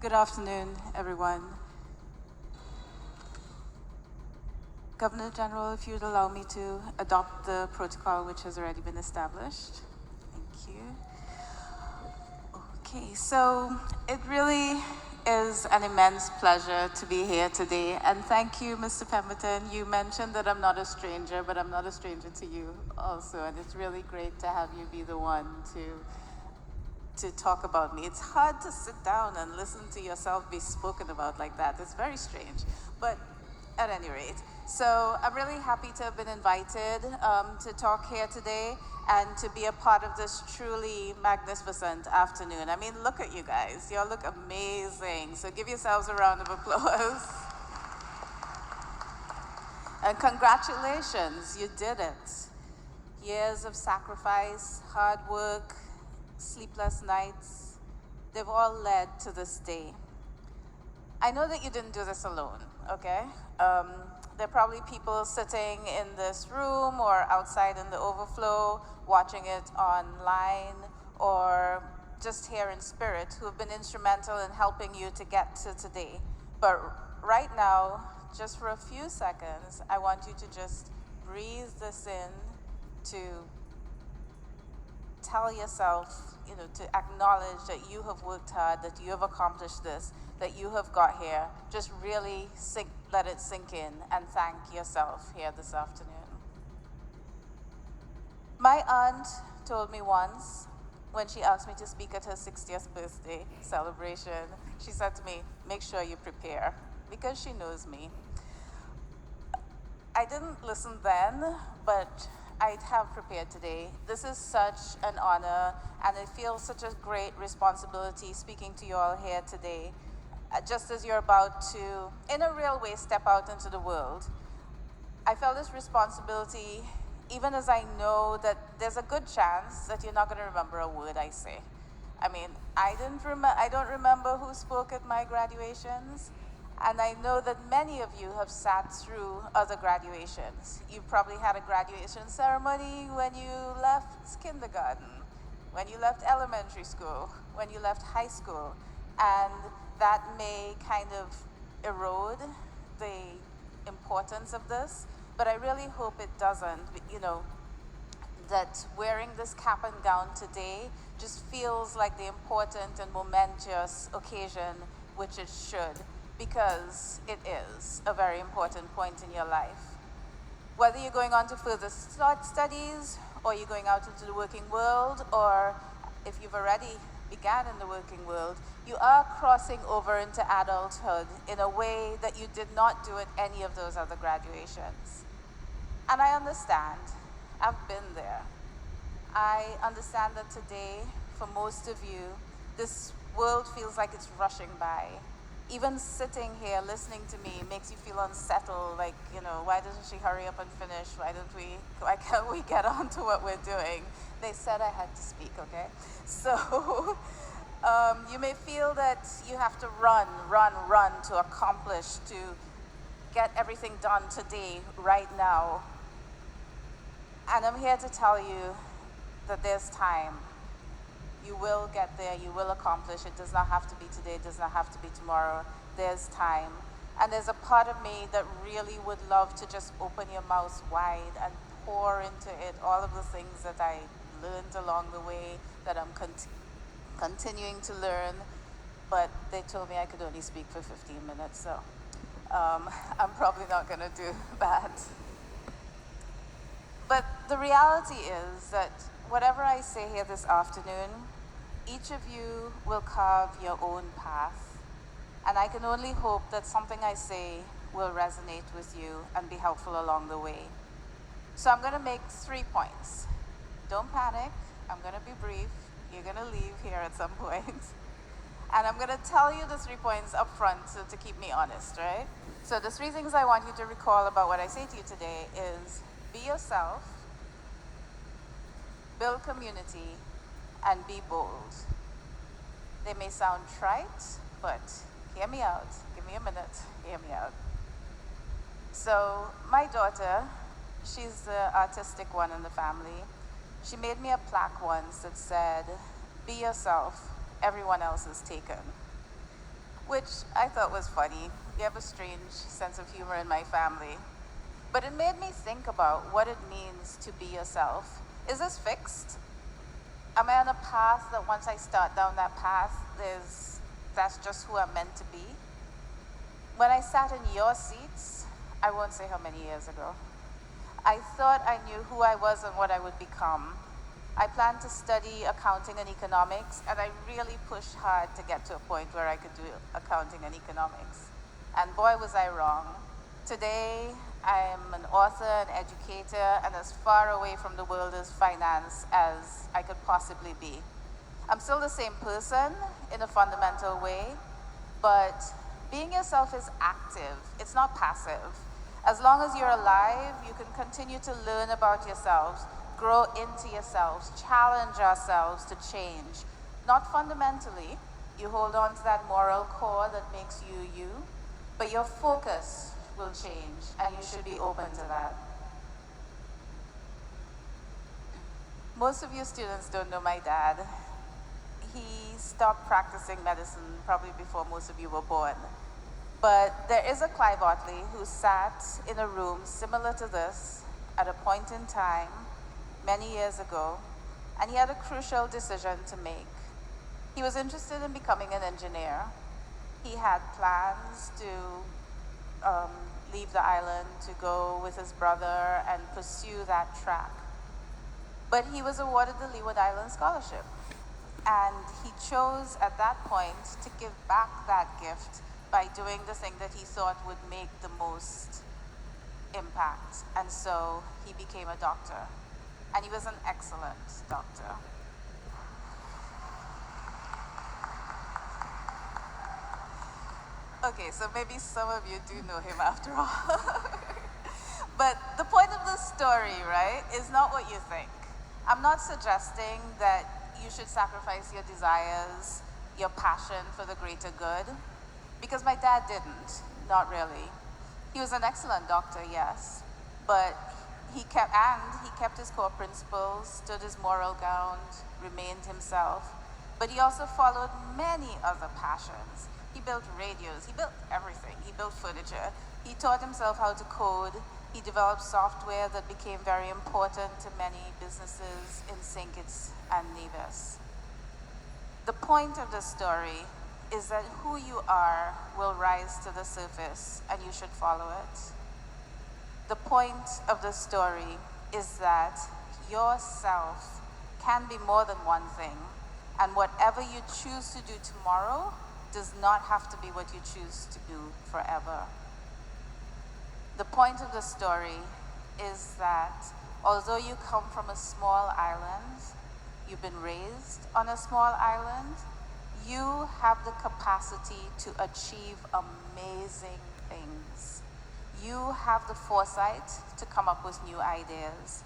Good afternoon, everyone. Governor General, if you'd allow me to adopt the protocol which has already been established. Thank you. Okay, so it really is an immense pleasure to be here today. And thank you, Mr. Pemberton. You mentioned that I'm not a stranger, but I'm not a stranger to you also. And it's really great to have you be the one to talk about me. It's hard to sit down and listen to yourself be spoken about like that. It's very strange, but at any rate. So I'm really happy to have been invited to talk here today and to be a part of this truly magnificent afternoon. I mean, look at you guys. You all look amazing. So give yourselves a round of applause. And congratulations, you did it. Years of sacrifice, hard work, sleepless nights, they've all led to this day. I know that you didn't do this alone, okay? There are probably people sitting in this room or outside in the overflow, watching it online, or just here in spirit, who have been instrumental in helping you to get to today. But right now, just for a few seconds, I want you to just breathe this in, to tell yourself, to acknowledge that you have worked hard, that you have accomplished this, that you have got here. Just really let it sink in and thank yourself here this afternoon. My aunt told me once, when she asked me to speak at her 60th birthday celebration, she said to me, make sure you prepare, because she knows me. I didn't listen then, but I have prepared today. This is such an honor, and I feel such a great responsibility speaking to you all here today, just as you're about to, in a real way, step out into the world. I felt this responsibility, even as I know that there's a good chance that you're not going to remember a word I say. I mean, I don't remember who spoke at my graduations, and I know that many of you have sat through other graduations. You probably had a graduation ceremony when you left kindergarten, when you left elementary school, when you left high school, and that may kind of erode the importance of this, but I really hope it doesn't. That wearing this cap and gown today just feels like the important and momentous occasion which it should, because it is a very important point in your life. Whether you're going on to further studies, or you're going out into the working world, or if you've already began in the working world, you are crossing over into adulthood in a way that you did not do at any of those other graduations. And I understand. I've been there. I understand that today, for most of you, this world feels like it's rushing by. Even sitting here listening to me makes you feel unsettled, like, why doesn't she hurry up and finish? Why can't we get on to what we're doing? They said I had to speak, okay? So you may feel that you have to run to accomplish, to get everything done today, right now. And I'm here to tell you that there's time. You will get there, you will accomplish. It does not have to be today, it does not have to be tomorrow. There's time. And there's a part of me that really would love to just open your mouth wide and pour into it all of the things that I learned along the way, that I'm continuing to learn. But they told me I could only speak for 15 minutes, so I'm probably not going to do that. But the reality is that whatever I say here this afternoon, each of you will carve your own path. And I can only hope that something I say will resonate with you and be helpful along the way. So I'm going to make 3 points. Don't panic. I'm going to be brief. You're going to leave here at some point. And I'm going to tell you the 3 points up front to keep me honest, right? So the 3 things I want you to recall about what I say to you today is: be yourself, build community, and be bold. They may sound trite, but hear me out. Give me a minute. Hear me out. So my daughter, she's the artistic one in the family. She made me a plaque once that said, "Be yourself, everyone else is taken." which I thought was funny. We have a strange sense of humor in my family. But it made me think about what it means to be yourself. Is this fixed? Am I on a path that once I start down that path, that's just who I'm meant to be? When I sat in your seats, I won't say how many years ago, I thought I knew who I was and what I would become. I planned to study accounting and economics, and I really pushed hard to get to a point where I could do accounting and economics. And boy, was I wrong. Today, I'm an author, an educator, and as far away from the world of finance as I could possibly be. I'm still the same person in a fundamental way, but being yourself is active. It's not passive. As long as you're alive, you can continue to learn about yourselves, grow into yourselves, challenge ourselves to change. Not fundamentally. You hold on to that moral core that makes you you, but your focus will change, and you should be open to that. Most of you students don't know my dad. He stopped practicing medicine probably before most of you were born. But there is a Clive Otley who sat in a room similar to this at a point in time many years ago, and he had a crucial decision to make. He was interested in becoming an engineer. He had plans to leave the island to go with his brother and pursue that track. But he was awarded the Leeward Island Scholarship. And he chose at that point to give back that gift by doing the thing that he thought would make the most impact. And so he became a doctor. And he was an excellent doctor. Okay, so maybe some of you do know him after all. But the point of this story, right, is not what you think. I'm not suggesting that you should sacrifice your desires, your passion for the greater good, because my dad didn't, not really. He was an excellent doctor, yes, but he kept his core principles, stood his moral ground, remained himself, but he also followed many other passions. He built radios, he built everything, he built furniture, he taught himself how to code, he developed software that became very important to many businesses in St. Kitts and Nevis. The point of the story is that who you are will rise to the surface and you should follow it. The point of the story is that yourself can be more than one thing, and whatever you choose to do tomorrow does not have to be what you choose to do forever. The point of the story is that although you come from a small island, you've been raised on a small island, you have the capacity to achieve amazing things. You have the foresight to come up with new ideas.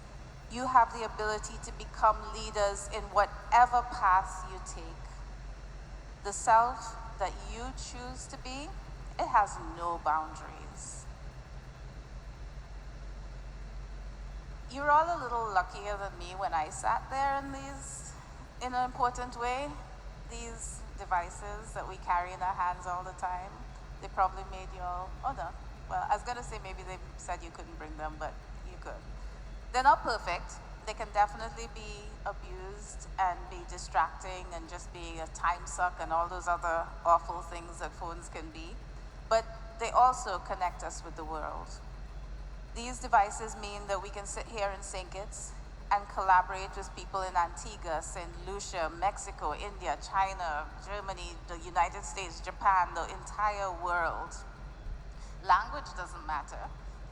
You have the ability to become leaders in whatever path you take. The self that you choose to be, it has no boundaries. You're all a little luckier than me when I sat there in an important way. These devices that we carry in our hands all the time, they probably made you all, oh no. Well, I was gonna say maybe they said you couldn't bring them, but you could. They're not perfect. They can definitely be abused and be distracting and just be a time suck and all those other awful things that phones can be. But they also connect us with the world. These devices mean that we can sit here in St. Kitts and collaborate with people in Antigua, St. Lucia, Mexico, India, China, Germany, the United States, Japan, the entire world. Language doesn't matter.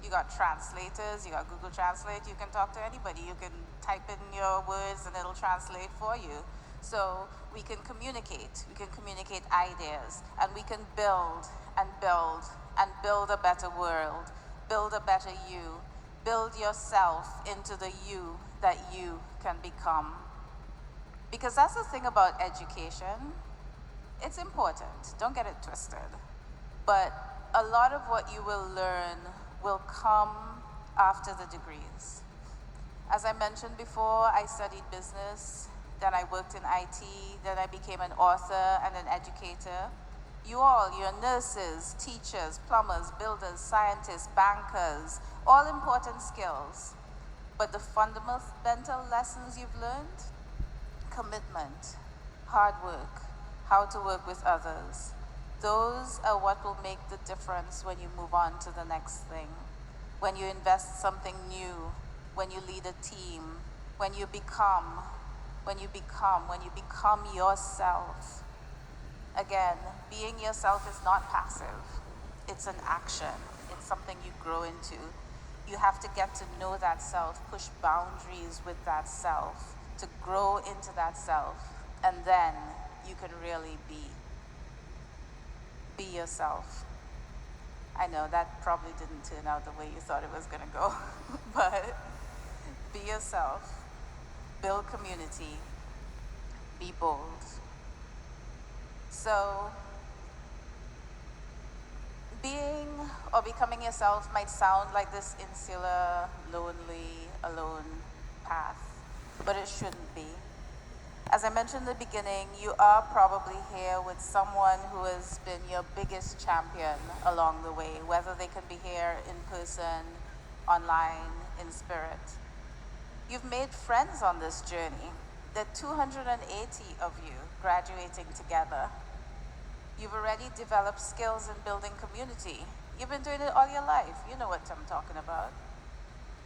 You got translators, you got Google Translate, you can talk to anybody. You can type in your words and it'll translate for you. So we can communicate ideas, and we can build and build and build a better world, build a better you, build yourself into the you that you can become. Because that's the thing about education. It's important, don't get it twisted. But a lot of what you will learn will come after the degrees. As I mentioned before, I studied business, then I worked in IT, then I became an author and an educator. You all, you're nurses, teachers, plumbers, builders, scientists, bankers, all important skills. But the fundamental lessons you've learned: commitment, hard work, how to work with others. Those are what will make the difference when you move on to the next thing. When you invest something new, when you lead a team, when you become yourself. Again, being yourself is not passive. It's an action. It's something you grow into. You have to get to know that self, push boundaries with that self, to grow into that self, and then you can really be yourself. I know that probably didn't turn out the way you thought it was going to go, but be yourself, build community, be bold. So, being or becoming yourself might sound like this insular, lonely, alone path, but it shouldn't be. As I mentioned in the beginning, you are probably here with someone who has been your biggest champion along the way, whether they can be here in person, online, in spirit. You've made friends on this journey. There are 280 of you graduating together. You've already developed skills in building community. You've been doing it all your life. You know what I'm talking about.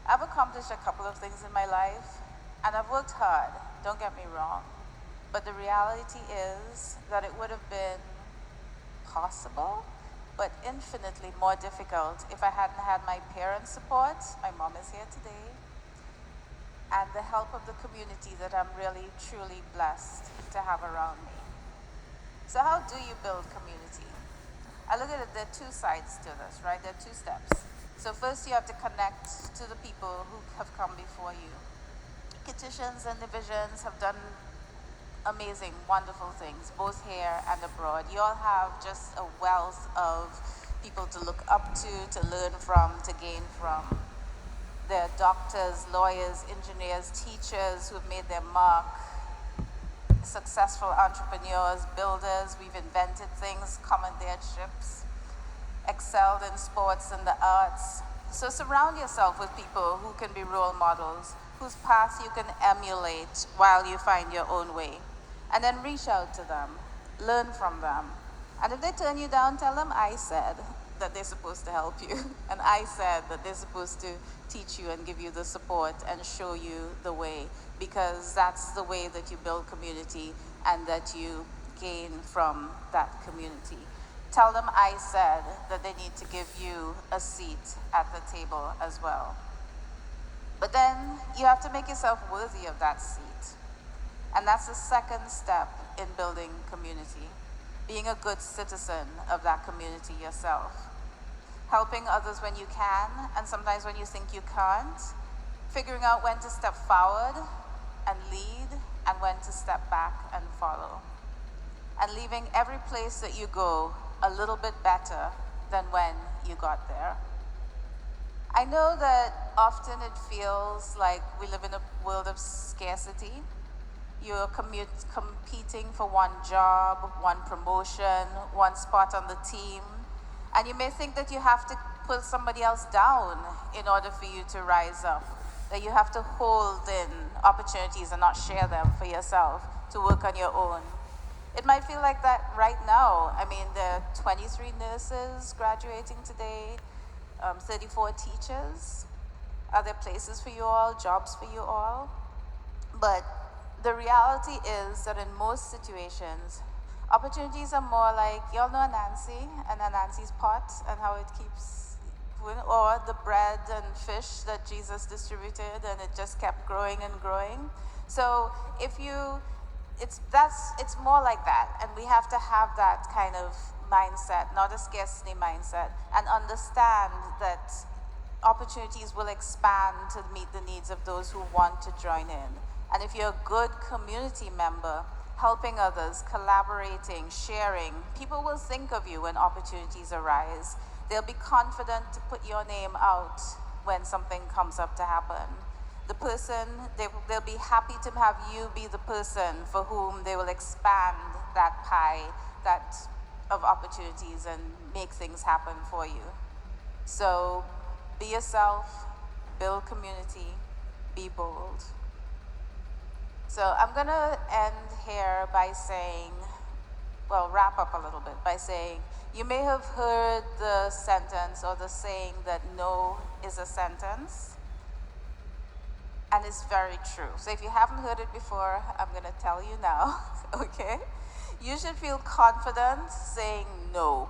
I've accomplished a couple of things in my life, and I've worked hard, don't get me wrong. But the reality is that it would have been possible, but infinitely more difficult if I hadn't had my parents' support. My mom is here today. And the help of the community that I'm really, truly blessed to have around me. So how do you build community? I look at it, there are two sides to this, right? There are two steps. So first you have to connect to the people who have come before you. Kittians and divisions have done amazing, wonderful things, both here and abroad. You all have just a wealth of people to look up to learn from, to gain from. There are doctors, lawyers, engineers, teachers who've made their mark, successful entrepreneurs, builders. We've invented things, commandeered ships, excelled in sports and the arts. So surround yourself with people who can be role models, whose path you can emulate while you find your own way. And then reach out to them, learn from them. And if they turn you down, tell them I said that they're supposed to help you. And I said that they're supposed to teach you and give you the support and show you the way, because that's the way that you build community and that you gain from that community. Tell them I said that they need to give you a seat at the table as well. But then you have to make yourself worthy of that seat. And that's the second step in building community. Being a good citizen of that community yourself. Helping others when you can, and sometimes when you think you can't. Figuring out when to step forward and lead, and when to step back and follow. And leaving every place that you go a little bit better than when you got there. I know that often it feels like we live in a world of scarcity. You're competing for one job, one promotion, one spot on the team. And you may think that you have to pull somebody else down in order for you to rise up. That you have to hold in opportunities and not share them for yourself, to work on your own. It might feel like that right now. I mean, there are 23 nurses graduating today, 34 teachers. Are there places for you all, jobs for you all? But the reality is that in most situations, opportunities are more like, y'all know Nancy and Nancy's pot and how it keeps, or the bread and fish that Jesus distributed and it just kept growing and growing. So if you, it's more like that, and we have to have that kind of mindset, not a scarcity mindset, and understand that opportunities will expand to meet the needs of those who want to join in. And if you're a good community member, helping others, collaborating, sharing, people will think of you when opportunities arise. They'll be confident to put your name out when something comes up to happen. The person, they'll be happy to have you be the person for whom they will expand that pie, that of opportunities and make things happen for you. So be yourself, build community, be bold. So I'm gonna end here by saying, well, wrap up a little bit by saying, you may have heard the sentence or the saying that no is a sentence, and it's very true. So if you haven't heard it before, I'm gonna tell you now, okay? You should feel confident saying no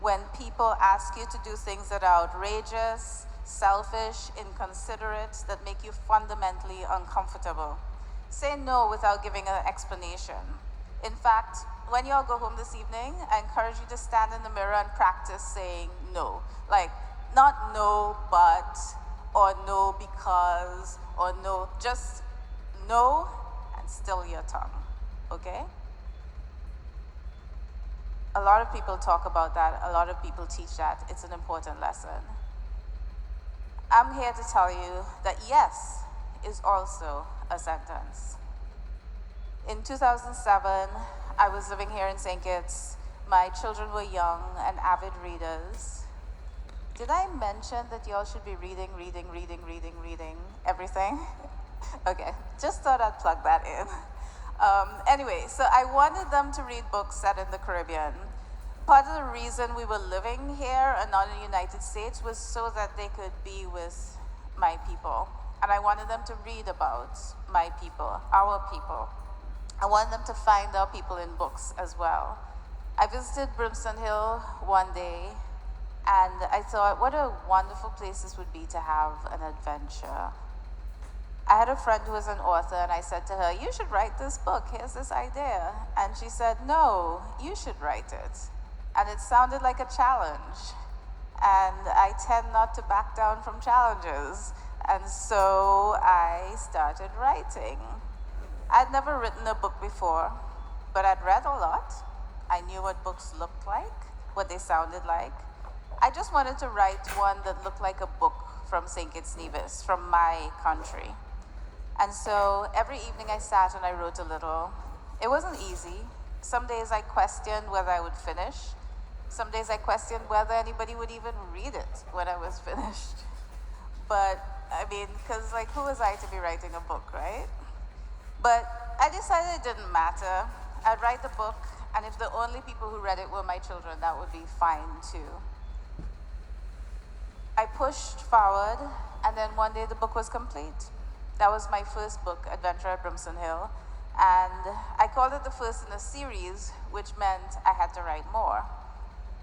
when people ask you to do things that are outrageous, selfish, inconsiderate, that make you fundamentally uncomfortable. Say no without giving an explanation. In fact, when you all go home this evening, I encourage you to stand in the mirror and practice saying no. Like, not no, but, or no because, or no, just no and still your tongue, okay? A lot of people talk about that. A lot of people teach that. It's an important lesson. I'm here to tell you that yes is also a sentence. In 2007, I was living here in St. Kitts. My children were young and avid readers. Did I mention that y'all should be reading everything? Okay, just thought I'd plug that in. Anyway, so I wanted them to read books set in the Caribbean. Part of the reason we were living here and not in the United States was so that they could be with my people. And I wanted them to read about my people, our people. I wanted them to find our people in books as well. I visited Brimstone Hill one day, and I thought, what a wonderful place this would be to have an adventure. I had a friend who was an author, and I said to her, you should write this book, here's this idea. And she said, no, you should write it. And it sounded like a challenge. And I tend not to back down from challenges. And so I started writing. I'd never written a book before, but I'd read a lot. I knew what books looked like, what they sounded like. I just wanted to write one that looked like a book from St. Kitts-Nevis, from my country. And so every evening I sat and I wrote a little. It wasn't easy. Some days I questioned whether I would finish. Some days I questioned whether anybody would even read it when I was finished. But, I mean, because like, who was I to be writing a book, right? But I decided it didn't matter. I'd write the book, and if the only people who read it were my children, that would be fine too. I pushed forward, and then one day the book was complete. That was my first book, Adventure at Brimstone Hill, and I called it the first in a series, which meant I had to write more.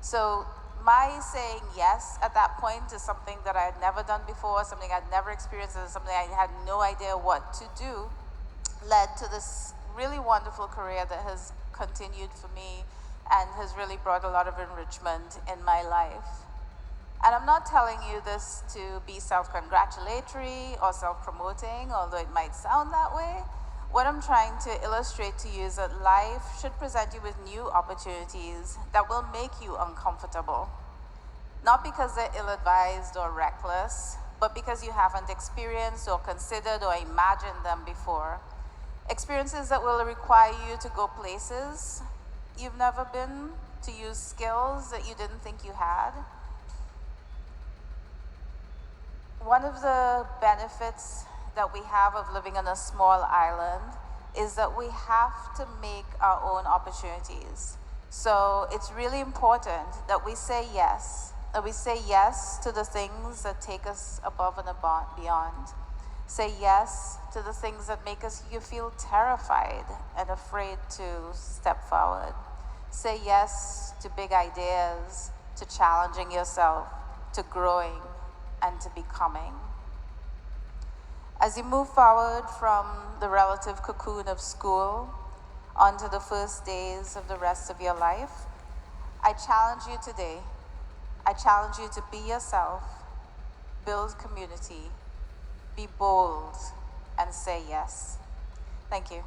So my saying yes at that point to something that I had never done before, something I'd never experienced, and something I had no idea what to do, led to this really wonderful career that has continued for me and has really brought a lot of enrichment in my life. And I'm not telling you this to be self-congratulatory or self-promoting, although it might sound that way. What I'm trying to illustrate to you is that life should present you with new opportunities that will make you uncomfortable. Not because they're ill-advised or reckless, but because you haven't experienced or considered or imagined them before. Experiences that will require you to go places you've never been, to use skills that you didn't think you had. One of the benefits that we have of living on a small island is that we have to make our own opportunities. So it's really important that we say yes, to the things that take us above and beyond. Say yes to the things that make you feel terrified and afraid to step forward. Say yes to big ideas, to challenging yourself, to growing, and to becoming. As you move forward from the relative cocoon of school onto the first days of the rest of your life, I challenge you today. I challenge you to be yourself, build community, be bold, and say yes. Thank you.